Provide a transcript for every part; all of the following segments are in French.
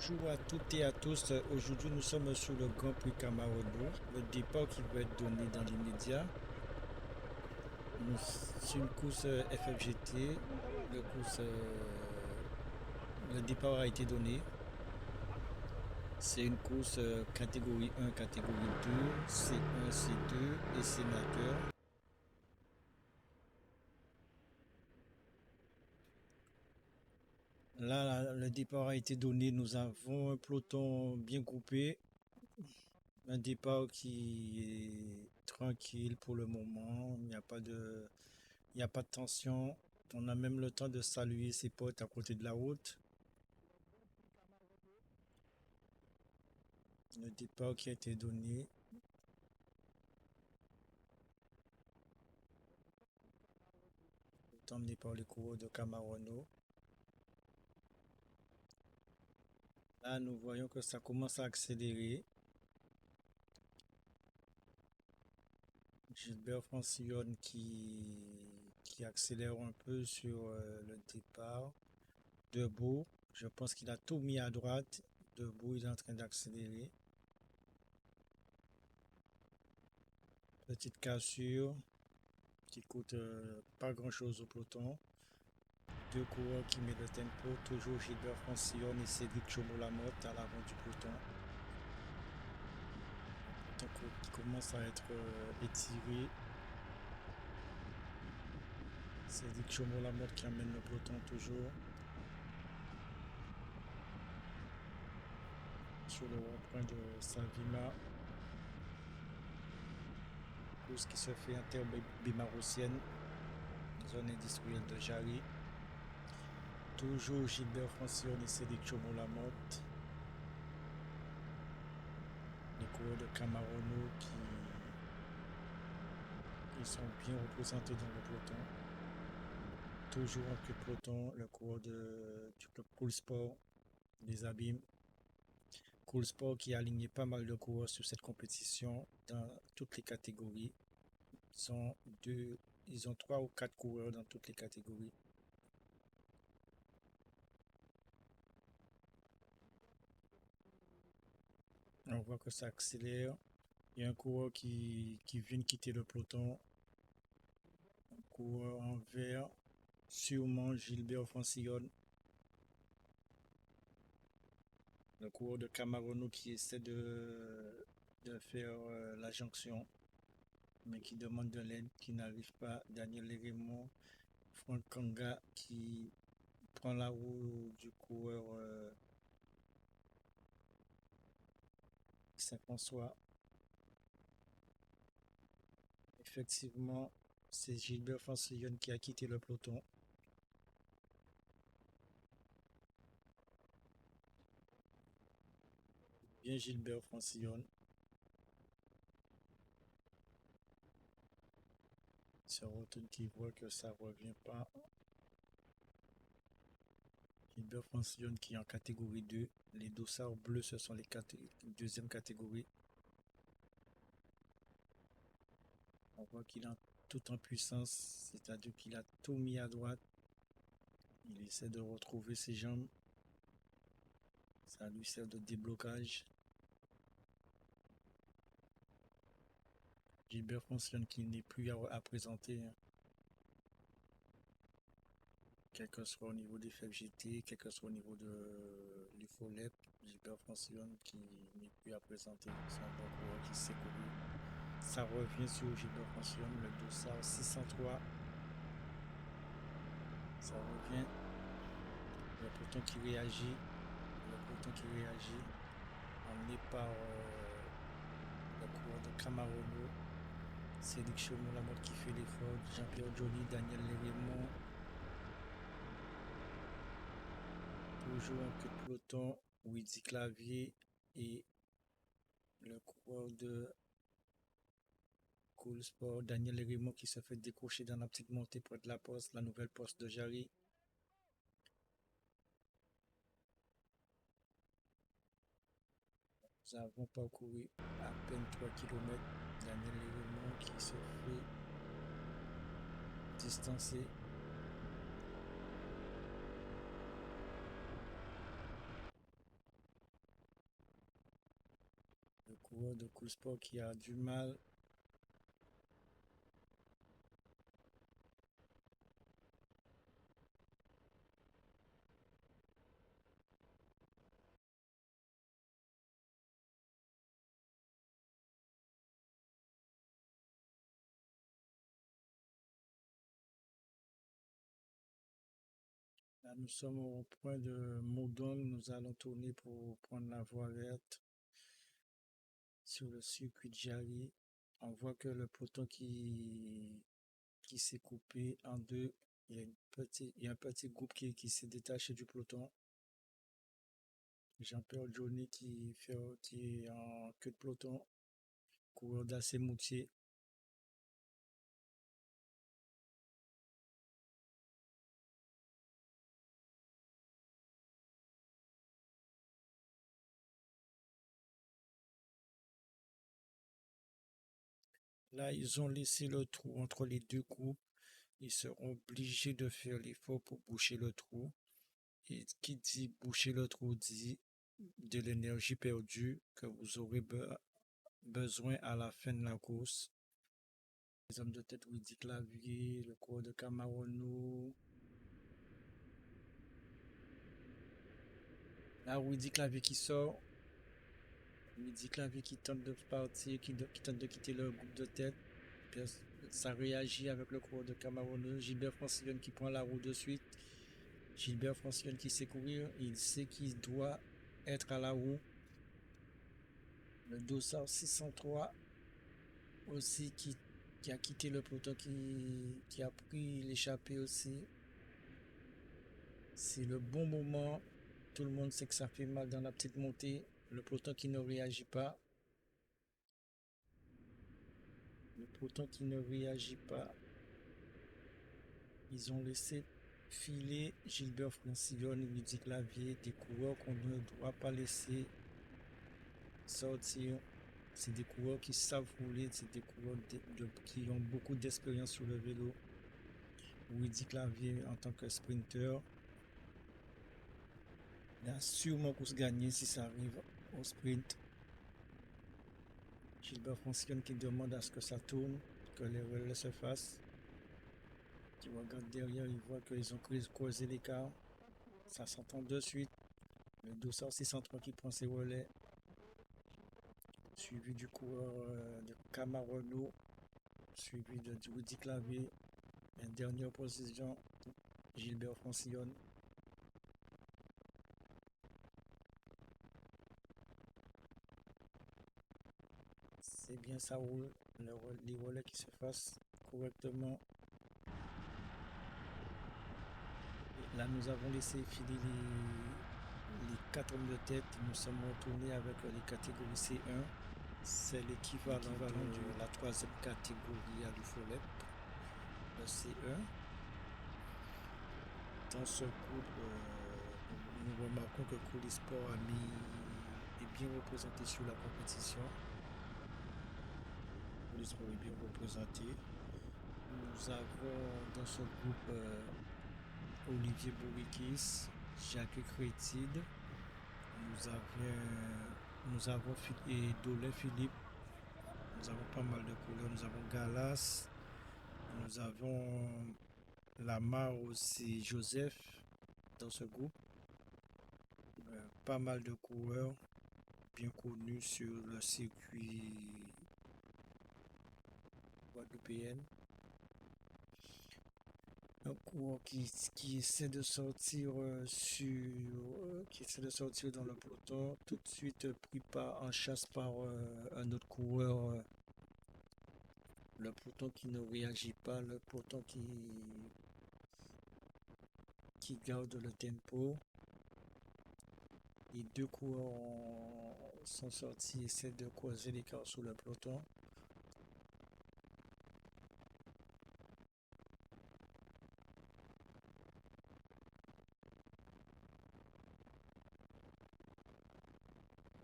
Bonjour à toutes et à tous. Aujourd'hui, nous sommes sur le Grand Prix Camarono. Le départ qui va être donné dans l'immédiat. C'est une course FFGT. Le départ a été donné. C'est une course catégorie 1, catégorie 2, C1, C2 et sénateur. Là, le départ a été donné. Nous avons un peloton bien groupé. Un départ qui est tranquille pour le moment. Il n'y a pas de tension. On a même le temps de saluer ses potes à côté de la route. Le départ qui a été donné, emmené par les coureurs de Camarono. Là, nous voyons que ça commence à accélérer. Gilbert Francillon qui accélère un peu sur le départ. Debout, je pense qu'il a tout mis à droite. Debout, il est en train d'accélérer. Petite cassure qui coûte pas grand chose au peloton. Deux coureurs qui mettent le tempo, toujours Gilbert Francillon et Cédric Chomo-Lamotte à l'avant du peloton. Donc qui commence à être étiré. Cédric Chomo-Lamotte qui amène le peloton toujours. Sur le rond-point de Savima. Course qui se fait en terre bémarossienne, zone industrielle de Jarry. Toujours Gilbert Francillon et Cédric Chomo-Lamotte. Les coureurs de Camarono qui sont bien représentés dans le peloton. Toujours en queue de peloton, le coureur du club Cool Sport, les Abîmes. Cool Sport qui a aligné pas mal de coureurs sur cette compétition dans toutes les catégories. Ils ont 3 ou 4 coureurs dans toutes les catégories. On voit que ça accélère. Il y a un coureur qui vient de quitter le peloton. Un coureur en vert, sûrement Gilbert Francillon. Le coureur de Camarono qui essaie de faire la jonction, mais qui demande de l'aide, qui n'arrive pas. Daniel Lérémont, Franck Kanga qui prend la roue du coureur Saint-François. Effectivement, c'est Gilbert Francillon qui a quitté le peloton. Bien Gilbert Francillon. Sur Rotten qui voit que ça ne revient pas. Gilbert Francillon qui est en catégorie 2. Les dossards bleus, ce sont les deuxième catégorie. On voit qu'il est tout en puissance, c'est-à-dire qu'il a tout mis à droite. Il essaie de retrouver ses jambes. Ça lui sert de déblocage. Gilbert Francillon qui n'est plus à présenter. Quel que soit au niveau des FFGT, quel que soit au niveau de l'UFOLEP, Gilbert Francillon qui n'est plus à présenter. C'est un bon coureur qui s'est couru. Ça revient sur Gilbert Francillon, le dossard 603. Ça revient. Le peloton qui réagit. Le peloton qui réagit. Emmené par le coureur de Camarono. Cédric Chomo-Lamotte qui fait l'effort. Jean-Pierre Joly, Daniel Lérémont. Toujours un peu de peloton. Widi Clavier et le coureur de Cool Sport, Daniel Lérémont qui se fait décrocher dans la petite montée près de la poste, la nouvelle poste de Jarry. Nous avons parcouru à peine 3 km. Daniel Lérémont qui se fait distancer. coureur de Cool Sport qui a du mal. Là, nous sommes au point de Moudon. Nous allons tourner pour prendre la voie verte sur le circuit de Jali. On voit que le peloton qui s'est coupé en deux. Il y a un petit groupe qui s'est détaché du peloton. Jean-Pierre Johnny qui est en queue de peloton, coureur d'AC Moutier. Là, ils ont laissé le trou entre les deux groupes. Ils seront obligés de faire l'effort pour boucher le trou. Et qui dit boucher le trou dit de l'énergie perdue que vous aurez besoin à la fin de la course. Les hommes de tête Rudy Clavier, le coureur de Camarono. Là, Rudy Clavier qui sort. Rudy Clavier qui tente de partir, qui tente de quitter le groupe de tête. Ça réagit avec le coureur de Camarono. Gilbert Francillon qui prend la roue de suite. Gilbert Francillon qui sait courir. Il sait qu'il doit être à la roue. Le Dossard 603 aussi qui a quitté le peloton, qui a pris l'échappée aussi. C'est le bon moment. Tout le monde sait que ça fait mal dans la petite montée. Le peloton qui ne réagit pas. Le peloton qui ne réagit pas. Ils ont laissé filer Gilbert Francillon, Rudy Clavier, des coureurs qu'on ne doit pas laisser sortir. C'est des coureurs qui savent rouler, c'est des coureurs qui ont beaucoup d'expérience sur le vélo. Rudy Clavier en tant que sprinter, il a sûrement pour se gagner si ça arrive au sprint. Gilbert Francillon qui demande à ce que ça tourne, que les relais se fassent. Qui regarde derrière, il voit qu'ils ont creusé l'écart. Ça s'entend de suite. Le Dossard 603 qui prend ses relais. Suivi du coureur de Camarono. Suivi de Rudy Clavier. En dernière position, Gilbert Francillon. C'est bien, ça roule. Les relais qui se fassent correctement. Et là, nous avons laissé filer les 4 hommes de tête. Nous sommes retournés avec les catégories C1. C'est l'équivalent de la troisième catégorie à l'UFOLEP, le C1. Dans ce groupe, nous remarquons que Coolisport est bien représenté sur la compétition. Coolisport est bien représenté. Nous avons dans ce groupe Olivier Bourikis, Jacques Crétide, nous avons et Dolé Philippe, nous avons pas mal de couleurs, nous avons Galas, nous avons Lamar aussi, Joseph dans ce groupe. Pas mal de coureurs bien connus sur le circuit guadeloupéen. Un coureur qui essaie de sortir dans le peloton, tout de suite pris en chasse par un autre coureur. Le peloton qui ne réagit pas, le peloton qui garde le tempo. Les deux coureurs sont sortis, essaient de creuser l'écart sous le peloton.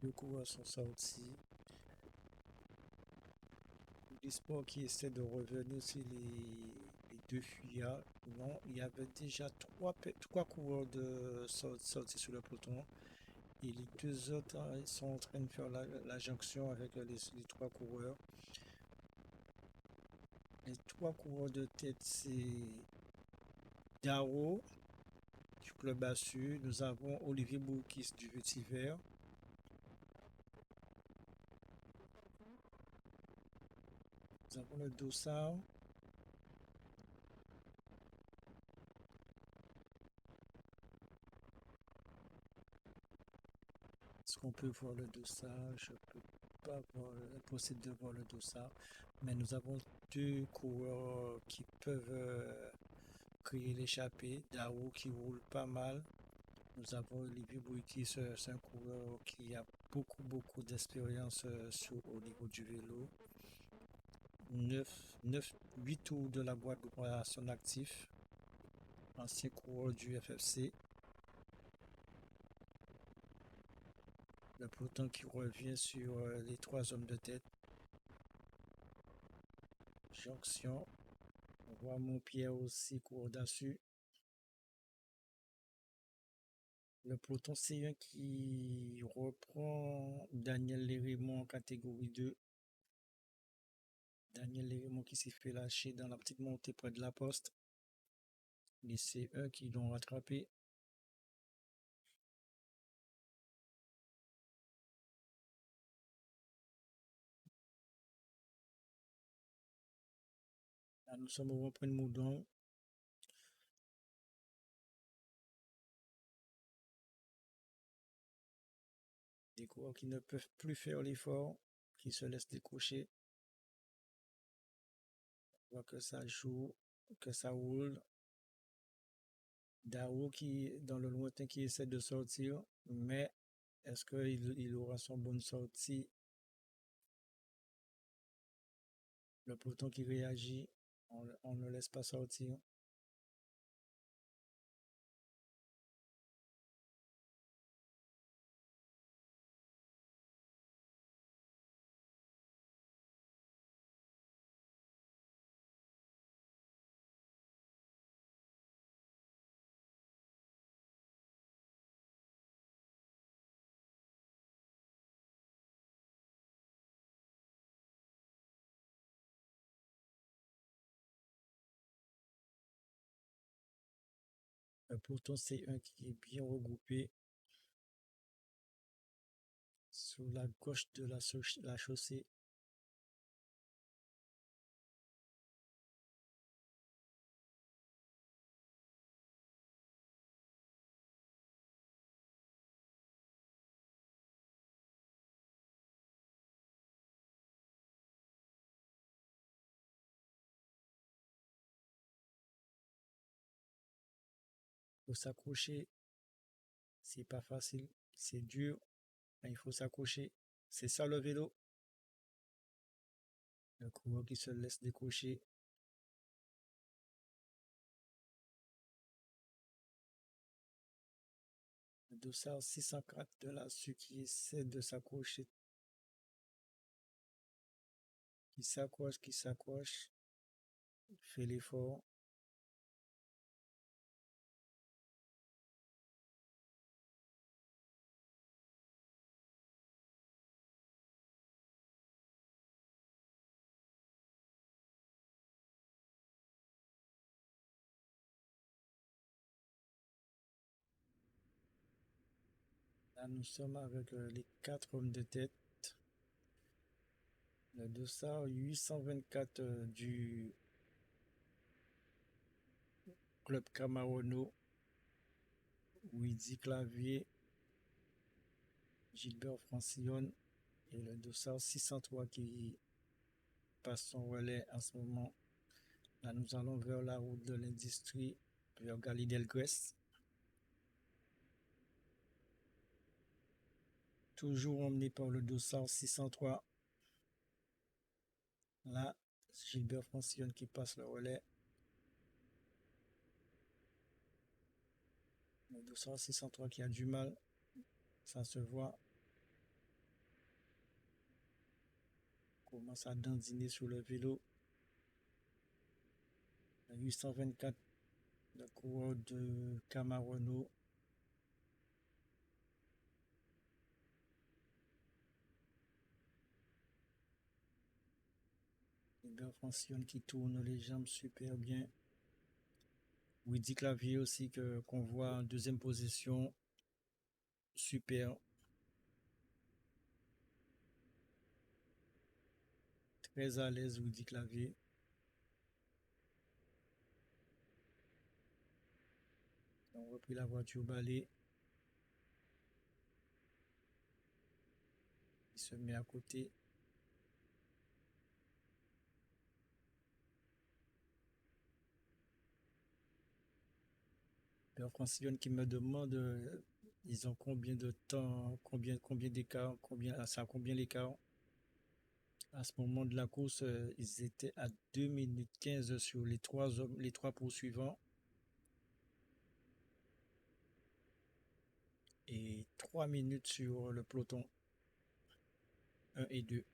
Les coureurs sont sortis. Les sports qui essaient de revenir sur les deux fuyards. Non, il y avait déjà trois coureurs sortis sur le peloton. Et les deux autres ils sont en train de faire la jonction avec les trois coureurs. Les trois coureurs de tête, c'est Daro du Club Assu. Nous avons Olivier Bourkis du Vetiver. Nous avons le Dossard. Est-ce qu'on peut voir le Dossard? Je ne peux pas voir, possible de voir le Dossard. Mais nous avons deux coureurs qui peuvent créer l'échappée. Daro qui roule pas mal. Nous avons Olivier Bourkis, c'est un coureur qui a beaucoup d'expérience au niveau du vélo. 8 tours de la Guadeloupe à son actif. Ancien coureur du FFC. Le peloton qui revient sur les trois hommes de tête. Jonction. On voit Montpierre aussi court dessus. Le peloton C1 qui reprend Daniel Lérimont en catégorie 2. Daniel Lérimont qui s'est fait lâcher dans la petite montée près de la poste. Les C1 qui l'ont rattrapé. Là, nous sommes au rond-point de Moudon. Des coureurs qui ne peuvent plus faire l'effort, qui se laissent décrocher. On voit que ça joue, que ça roule. Daro qui, dans le lointain, qui essaie de sortir, mais est-ce qu'il aura son bonne sortie? Le peloton qui réagit, on ne laisse pas sortir. Le peloton C1 qui est bien regroupé sur la gauche de la chaussée. Il faut s'accrocher, c'est pas facile, c'est dur, mais il faut s'accrocher. C'est ça le vélo. Le coureur qui se laisse décrocher. Le dossard 604 de la SU qui essaie de s'accrocher. Qui s'accroche, fait l'effort. Là, nous sommes avec les quatre hommes de tête. Le dossard 824 du Club Camarono, Widi Clavier, Gilbert Francillon et le dossard 603 qui passe son relais en ce moment. Là, nous allons vers la route de l'industrie, vers Galidelgrès. Toujours emmené par le dossard 603. Là, Gilbert Francillon qui passe le relais. Le dossard 603 qui a du mal, ça se voit. Commence à dandiner sur le vélo. Le 824, le coureur de Camarono. Gilbert Francillon qui tourne les jambes super bien. Woody Clavier aussi qu'on voit en deuxième position. Super. Très à l'aise Woody Clavier. On reprit la voiture balai. Il se met à côté. Gilbert Francillon qui me demande ils ont combien de temps, combien d'écart, combien l'écart. À ce moment de la course, ils étaient à 2 minutes 15 sur les trois hommes, les trois poursuivants et 3 minutes sur le peloton 1 et 2.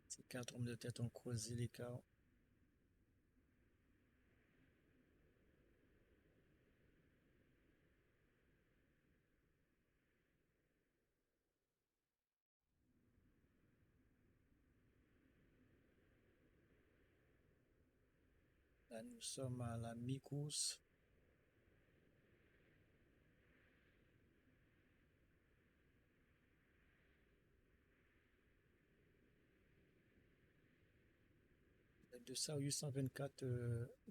Ces quatre hommes de tête ont creusé l'écart. Là, nous sommes à la mi-course. De Sarius 124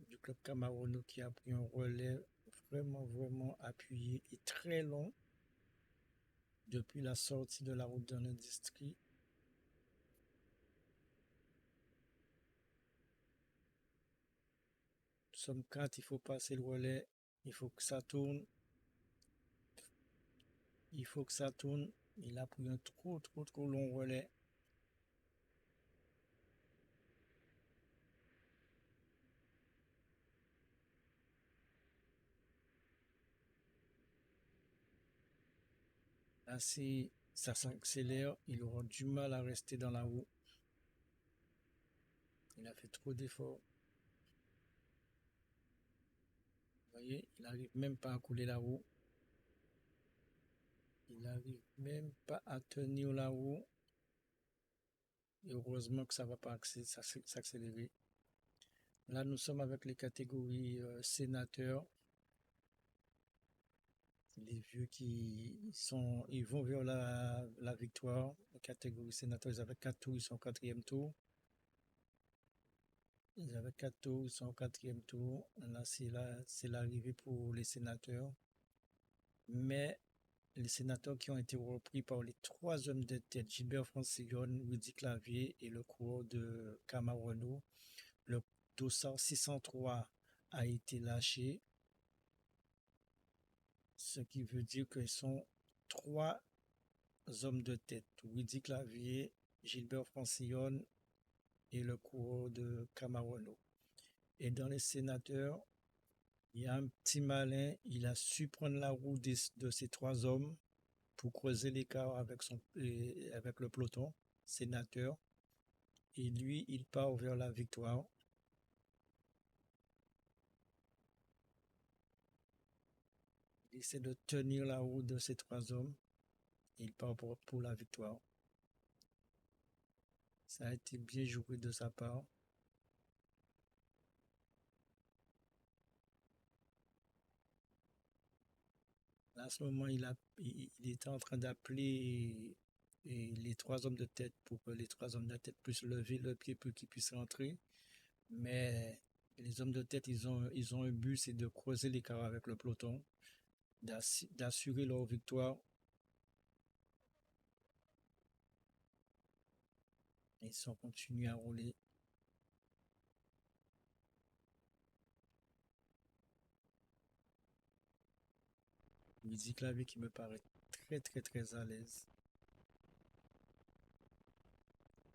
du club Camarono qui a pris un relais vraiment appuyé et très long depuis la sortie de la route de l'industrie. Nous sommes 4, il faut passer le relais, il faut que ça tourne. Il faut que ça tourne. Il a pris un trop long relais. Là, si ça s'accélère, il aura du mal à rester dans la roue. Il a fait trop d'efforts. Vous voyez, il n'arrive même pas à couler la roue. Il n'arrive même pas à tenir la roue. Et heureusement que ça ne va pas s'accélérer. Là, nous sommes avec les catégories sénateurs. Les vieux ils vont vers la victoire. La catégorie sénateur, ils avaient 4 tours, ils sont au quatrième tour. Ils avaient 4 tours, ils sont au quatrième tour. Là, c'est l'arrivée pour les sénateurs. Mais les sénateurs qui ont été repris par les trois hommes de tête, Gilbert Francillon, Rudy Clavier et le coureur de Camarono, le dossard 603 a été lâché, ce qui veut dire qu'ils sont trois hommes de tête, Rudy Clavier, Gilbert Francillon et le coureur de Camarono. Et dans les sénateurs, il y a un petit malin, il a su prendre la roue de ces trois hommes pour creuser l'écart avec le peloton sénateur. Et lui, il part vers la victoire. Il essaie de tenir la roue de ces trois hommes. Il part pour la victoire. Ça a été bien joué de sa part. À ce moment, il était en train d'appeler les trois hommes de tête pour que les trois hommes de tête puissent lever le pied pour qu'ils puissent rentrer. Mais les hommes de tête, ils ont un but, c'est de creuser l'écart avec le peloton, d'assurer leur victoire. Ils sont continués à rouler. Musique Clavier qui me paraît très à l'aise.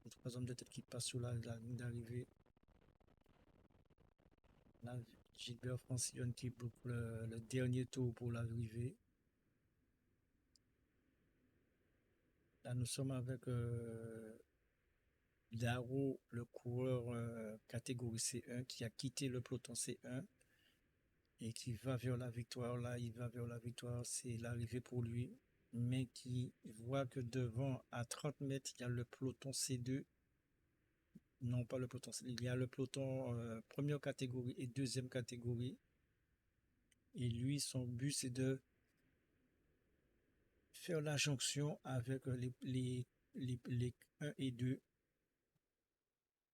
Les trois hommes de tête qui passent sur la ligne d'arrivée. Là, Gilbert Francillon qui boucle le dernier tour pour l'arrivée. Là, nous sommes avec Darrow, le coureur catégorie C1 qui a quitté le peloton C1 et qui va vers la victoire. Là, il va vers la victoire, c'est l'arrivée pour lui, mais qui voit que devant, à 30 mètres, il y a le peloton C2. Non, pas le peloton C2, il y a le peloton première catégorie et deuxième catégorie. Et lui, son but, c'est de faire la jonction avec les 1 et 2.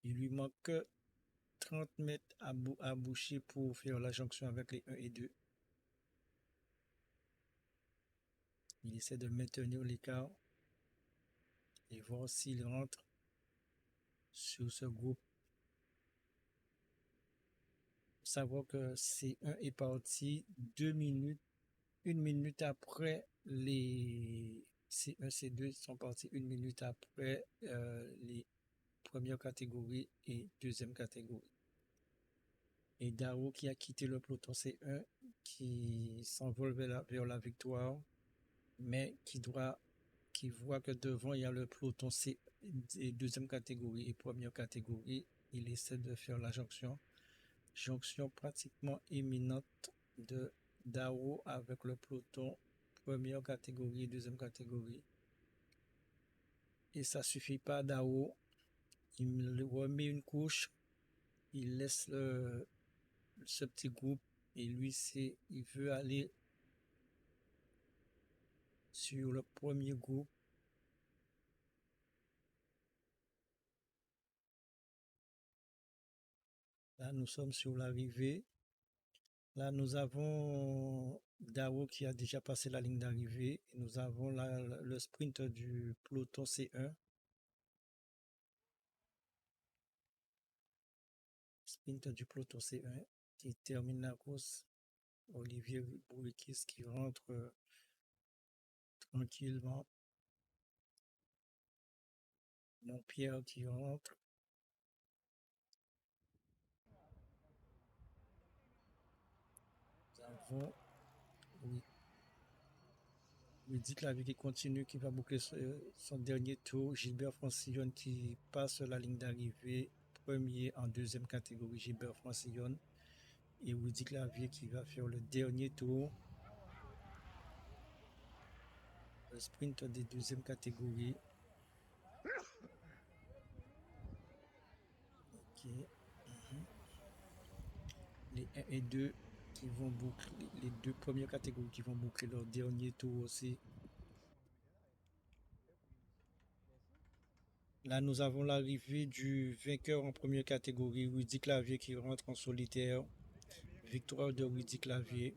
Il lui manque 30 mètres à boucher pour faire la jonction avec les 1 et 2. Il essaie de maintenir l'écart et voir s'il rentre sur ce groupe. Savoir que C1 est parti 2 minutes, 1 minute après les C1, C2 sont partis 1 minute après les premières catégories et deuxième catégorie. Et Darrow qui a quitté le peloton C1, qui s'envole vers la victoire, mais qui voit que devant il y a le peloton C et deuxième catégorie et première catégorie. Il essaie de faire la jonction pratiquement imminente de Darrow avec le peloton première catégorie et deuxième catégorie. Et ça suffit pas. Darrow, il remet une couche, il laisse ce petit groupe et lui, il veut aller sur le premier groupe. Là, nous sommes sur l'arrivée. Là, nous avons Darrow qui a déjà passé la ligne d'arrivée. Nous avons le sprint du peloton C1. Sprint du peloton C1 qui termine la course. Olivier Boulikis qui rentre tranquillement. Mon Pierre qui rentre. Nous avons Rudy Clavier qui continue, qui va boucler son dernier tour. Gilbert Francillon qui passe la ligne d'arrivée. Premier en deuxième catégorie, Gilbert Francillon. Et Rudy Clavier qui va faire le dernier tour. Le sprint des deuxième catégorie. Ok. Les 1 et 2 qui vont boucler, les deux premières catégories qui vont boucler leur dernier tour aussi. Là, nous avons l'arrivée du vainqueur en première catégorie, Rudy Clavier qui rentre en solitaire. Victoire de Rudy Clavier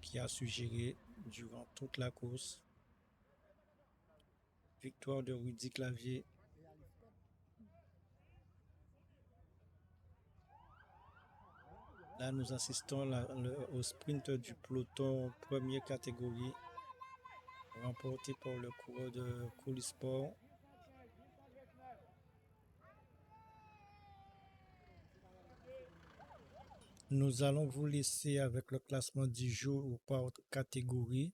qui a su gérer durant toute la course. Victoire de Rudy Clavier. Là, nous assistons au sprint du peloton première catégorie remporté par le coureur de Coolisport. Nous allons vous laisser avec le classement du jour par catégorie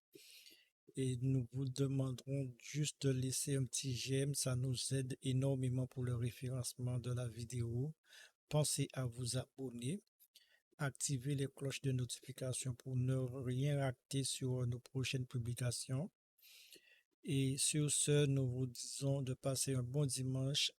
et nous vous demanderons juste de laisser un petit j'aime, ça nous aide énormément pour le référencement de la vidéo. Pensez à vous abonner, activer les cloches de notification pour ne rien rater sur nos prochaines publications. Et sur ce, nous vous disons de passer un bon dimanche